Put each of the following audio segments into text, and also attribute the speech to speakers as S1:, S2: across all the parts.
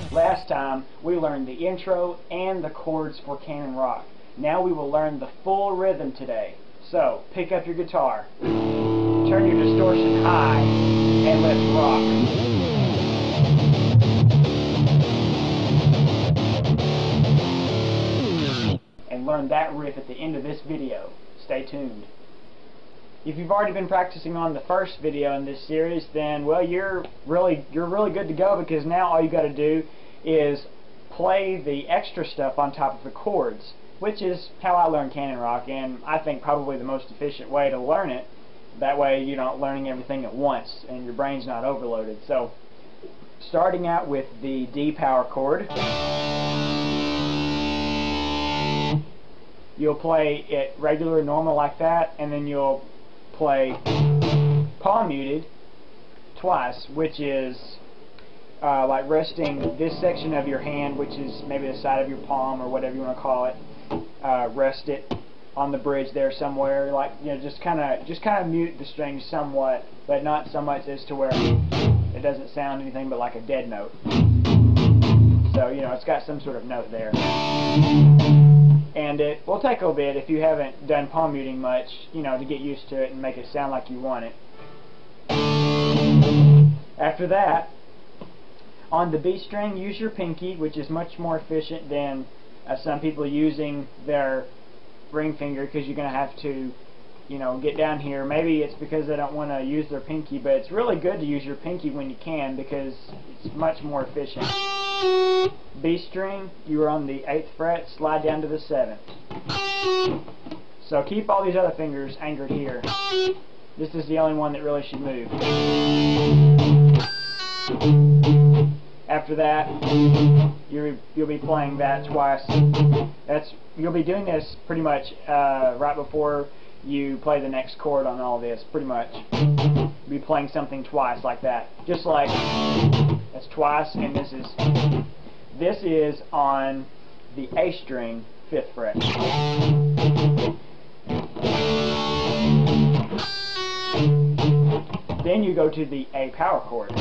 S1: Last time we learned the intro and the chords for Canon Rock. Now we will learn the full rhythm today. So pick up your guitar, turn your distortion high, and let's rock. And learn that riff at the end of this video. Stay tuned. If you've already been practicing on the first video in this series, then well, you're really good to go, because now all you got to do is play the extra stuff on top of the chords, which is how I learned Canon Rock, and I think probably the most efficient way to learn it. That way you're not learning everything at once and your brain's not overloaded. So starting out with the D power chord, you'll play it regular, normal like that, and then you'll play palm muted twice, which is like resting this section of your hand, which is maybe the side of your palm or whatever you want to call it. Rest it on the bridge there somewhere, like, you know, just kind of mute the strings somewhat, but not so much as to where it doesn't sound anything but like a dead note. So, you know, it's got some sort of note there. And it will take a bit, if you haven't done palm muting much, you know, to get used to it and make it sound like you want it. After that, on the B string, use your pinky, which is much more efficient than some people using their ring finger, because you're going to have to, you know, get down here. Maybe it's because they don't want to use their pinky, but it's really good to use your pinky when you can, because it's much more efficient. B string, you are on the 8th fret, slide down to the 7th. So keep all these other fingers anchored here. This is the only one that really should move. After that, you'll be playing that twice. You'll be doing this pretty much right before you play the next chord on all this, pretty much. You'll be playing something twice like that. Just like that's twice, and this is on the A string, 5th fret. Then you go to the A power chord.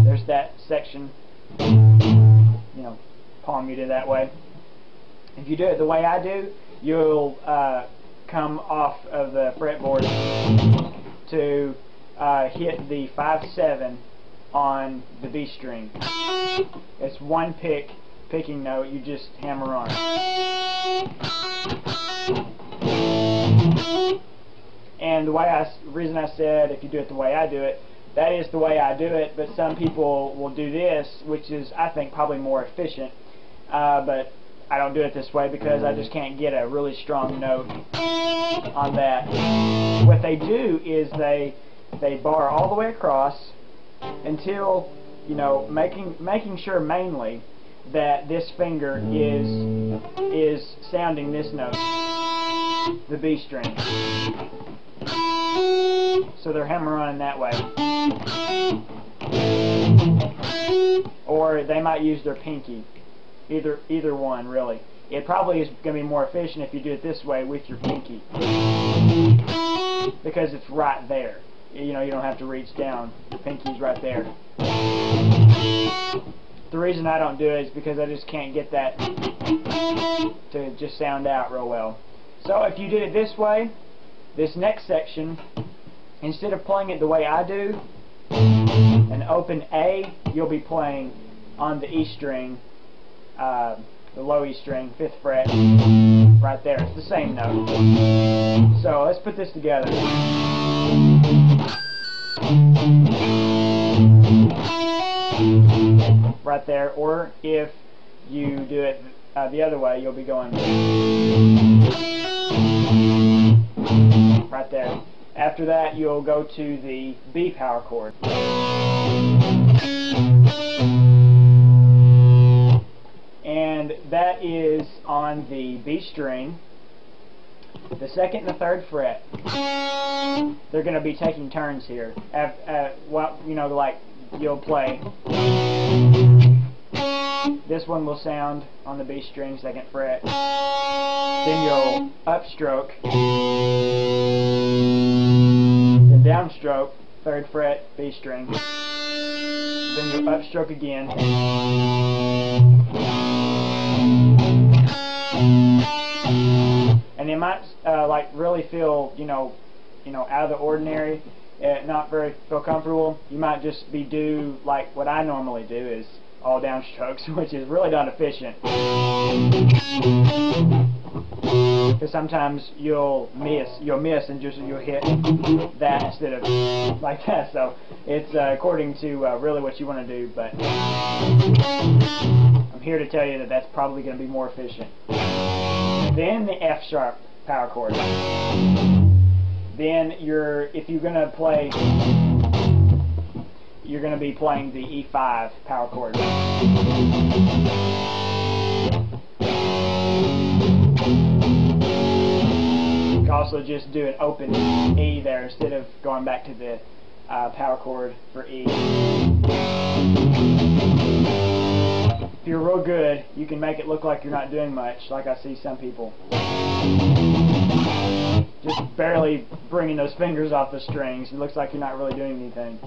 S1: There's that section, you know, palm muted that way. If you do it the way I do, you'll come off of the fretboard to hit the 5-7 on the B string. It's one picking note, you just hammer on. And the reason I said if you do it the way I do it, that is the way I do it, but some people will do this, which is, I think, probably more efficient. But I don't do it this way because I just can't get a really strong note on that. What they do is they bar all the way across until, you know, making sure mainly that this finger is sounding this note, the B string. So they're hammer on that way. Or they might use their pinky. Either one, really. It probably is going to be more efficient if you do it this way with your pinky, because it's right there. You know, you don't have to reach down. The pinky's right there. The reason I don't do it is because I just can't get that to just sound out real well. So if you did it this way, this next section, instead of playing it the way I do, an open A, you'll be playing on the E string, the low E string, 5th fret, right there. It's the same note. So let's put this together. Right there, or if you do it the other way, you'll be going. right there. After that, you'll go to the B power chord. And that is on the B string, the 2nd and the 3rd fret. They're going to be taking turns here. Well, you know, like you'll play. This one will sound on the B string, 2nd fret. Then you'll upstroke, then downstroke, 3rd fret, B string. Then you'll upstroke again. And it might like really feel, you know, out of the ordinary, not very feel comfortable. You might just be do like what I normally do, is all downstrokes, which is really not efficient. Because sometimes you'll miss and you'll hit that instead of like that. So it's according to really what you want to do, but I'm here to tell you that that's probably going to be more efficient. Then the F sharp power chord. Then if you're going to play, you're going to be playing the E5 power chord. You can also just do an open E there instead of going back to the power chord for E. If you're real good, you can make it look like you're not doing much, like I see some people. Just barely bringing those fingers off the strings. It looks like you're not really doing anything.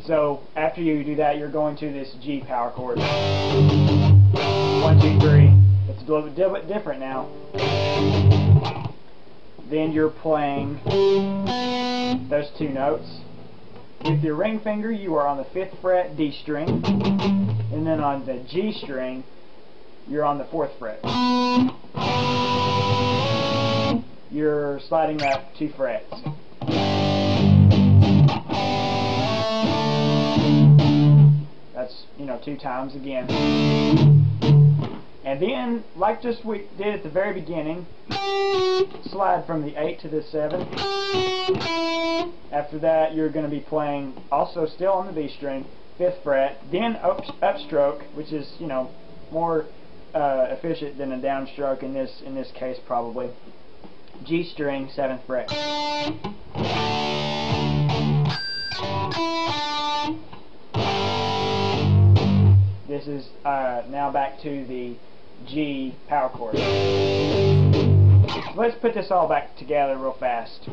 S1: So after you do that, you're going to this G power chord. 1, 2, 3. It's a little bit different now. Then you're playing those 2 notes. With your ring finger, you are on the 5th fret, D string, and then on the G string, you're on the 4th fret. You're sliding up 2 frets. That's, 2 times again. And then, like just we did at the very beginning, slide from the 8 to the 7. After that, you're going to be playing also still on the B string, 5th fret, then upstroke, which is, more efficient than a downstroke in this case probably. G string, 7th fret. This is now back to the G power chord. Let's put this all back together real fast.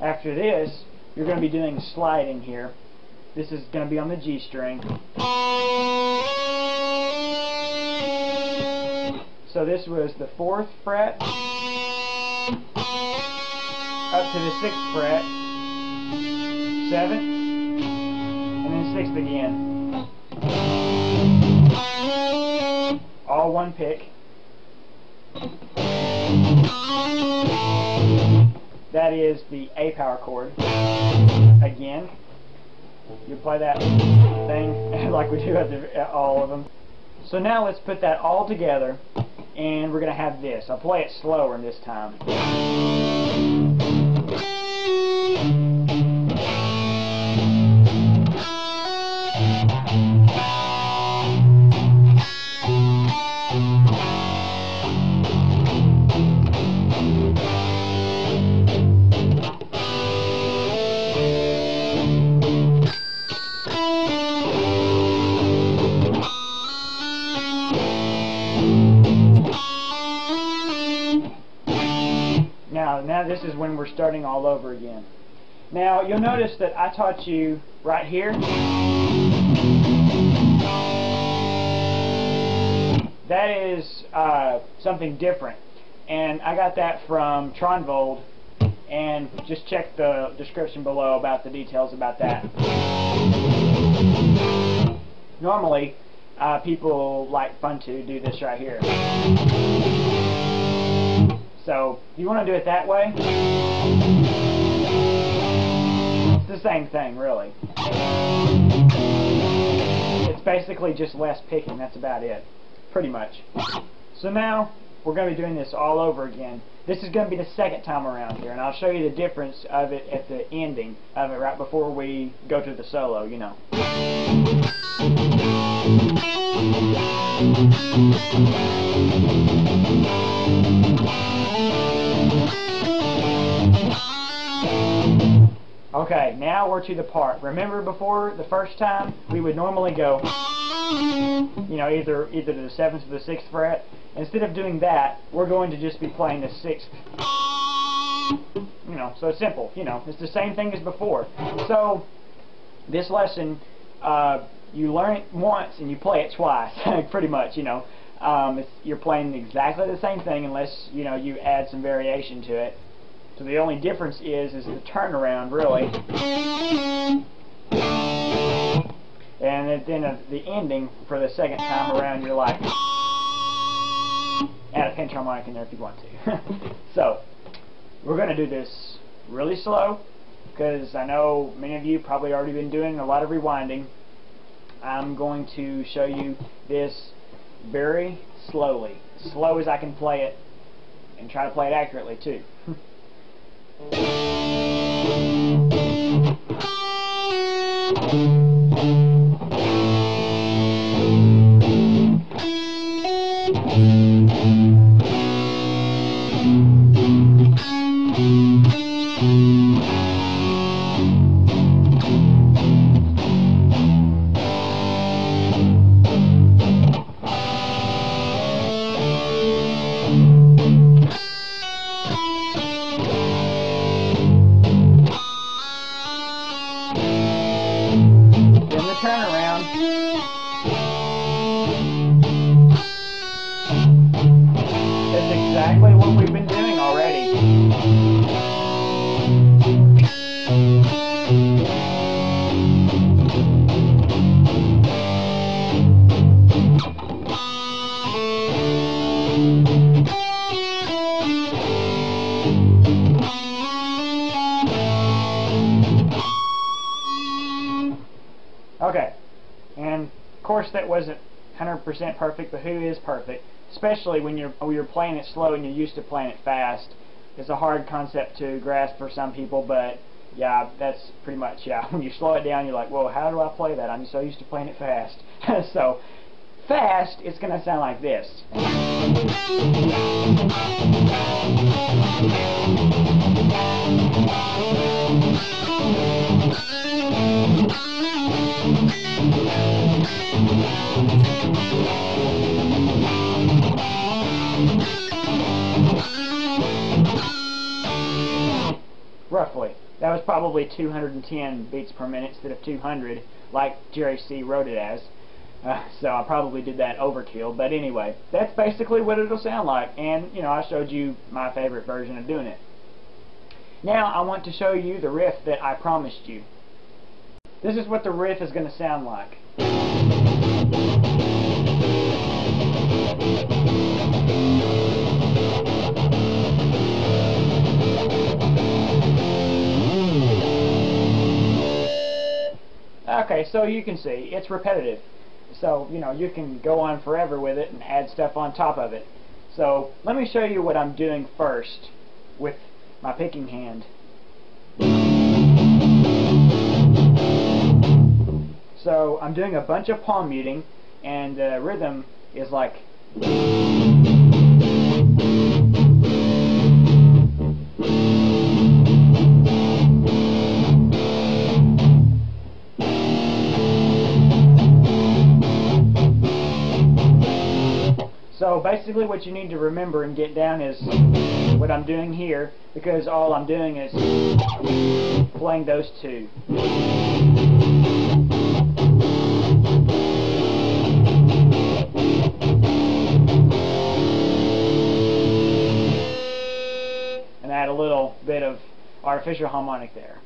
S1: After this, you're going to be doing sliding here. This is going to be on the G string. So this was the 4th fret up to the 6th fret, 7th, and then 6th again. All one pick. That is the A power chord. Again, you play that thing like we do at all of them. So now let's put that all together, and we're going to have this. I'll play it slower this time. Now this is when we're starting all over again. Now you'll notice that I taught you right here. That is something different, and I got that from Tronvold, and just check the description below about the details about that. Normally, people like fun to do this right here. So, if you want to do it that way, it's the same thing, really. It's basically just less picking, that's about it, pretty much. So now, we're going to be doing this all over again. This is going to be the second time around here, and I'll show you the difference of it at the ending of it right before we go to the solo, you know. Okay, now we're to the part. Remember before the first time, we would normally go, you know, either to the 7th or the 6th fret. Instead of doing that, we're going to just be playing the 6th. You know, so it's simple, you know, it's the same thing as before. So, this lesson, you learn it once and you play it twice, pretty much, you know. You're playing exactly the same thing unless, you know, you add some variation to it. So the only difference is the turnaround, really. And then the ending for the second time around, you're like, add a pinch harmonic in there if you want to. So, we're going to do this really slow, because I know many of you probably already been doing a lot of rewinding. I'm going to show you this very slowly, slow as I can play it, and try to play it accurately too. Turnaround. That's exactly what we've been doing already. Okay, and of course that wasn't 100% perfect, but who is perfect? Especially when you're playing it slow and you're used to playing it fast. It's a hard concept to grasp for some people, but yeah, that's pretty much, yeah. When you slow it down, you're like, well, how do I play that? I'm so used to playing it fast. So, fast, it's going to sound like this. Roughly. That was probably 210 beats per minute instead of 200, like Jerry C. wrote it as. So I probably did that overkill, but anyway, that's basically what it'll sound like, and you know, I showed you my favorite version of doing it. Now I want to show you the riff that I promised you. This is what the riff is going to sound like. Okay, so you can see, it's repetitive. So, you know, you can go on forever with it and add stuff on top of it. So, let me show you what I'm doing first with my picking hand. So, I'm doing a bunch of palm muting, and the rhythm is like... So basically what you need to remember and get down is what I'm doing here, because all I'm doing is playing those two. And add a little bit of artificial harmonic there.